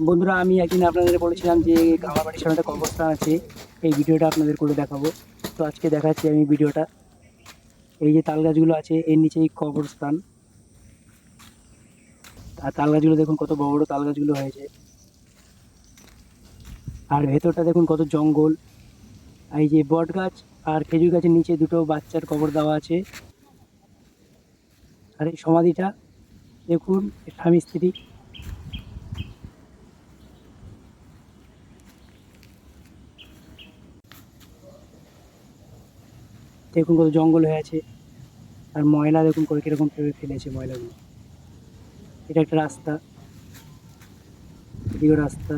বন্ধুরা, আমি একদিন আপনাদের বলেছিলাম যে আমার বাড়ির সামনে একটা কবরস্থান আছে, এই ভিডিওটা আপনাদের করে দেখাবো। তো আজকে দেখাচ্ছি আমি ভিডিওটা। এই যে তাল গাছগুলো আছে এর নিচেই কবরস্থান। আর তাল গাছগুলো দেখুন কত বড় বড় তাল গাছগুলো হয়েছে। আর ভেতরটা দেখুন কত জঙ্গল। আর এই যে বট গাছ আর খেজুর গাছের নিচে দুটো বাচ্চার কবর দেওয়া আছে। আর এই সমাধিটা দেখুন, স্বামী স্ত্রী। দেখুন কত জঙ্গল হয়ে আছে। আর ময়লা দেখুন করে কিরকম ভেবে ফেলেছে ময়লাগুলো। এটা একটা রাস্তা, এদিকেও রাস্তা।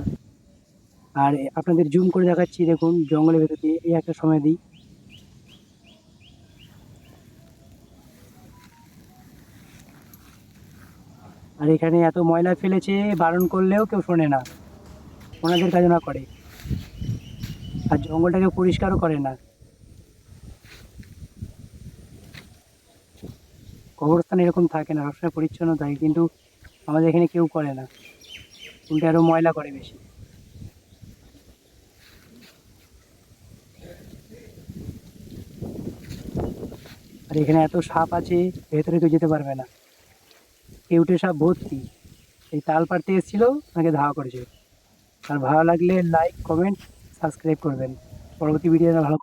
আর আপনাদের জুম করে দেখাচ্ছি, দেখুন জঙ্গলের ভেতর দিয়ে এই একটা সমাধি। আর এখানে এত ময়লা ফেলেছে, বারণ করলেও কেউ শোনে না, ওনাদের কাজ না করে। আর জঙ্গলটাকে পরিষ্কারও করে না। কবরস্থান এরকম থাকে না, সবসময় পরিচ্ছন্ন থাকে, কিন্তু আমাদের এখানে কেউ করে না, উল্টে আরো ময়লা করে বেশি। আর এখানে এত সাপ আছে, ভেতরে কেউ যেতে পারবে না। কেউটে সাপ ভর্তি। এই তাল পাড়তে এসেছিল, তাকে ধাওয়া করেছে। আর ভালো লাগলে লাইক, কমেন্ট, সাবস্ক্রাইব করবেন। পরবর্তী ভিডিও ভালো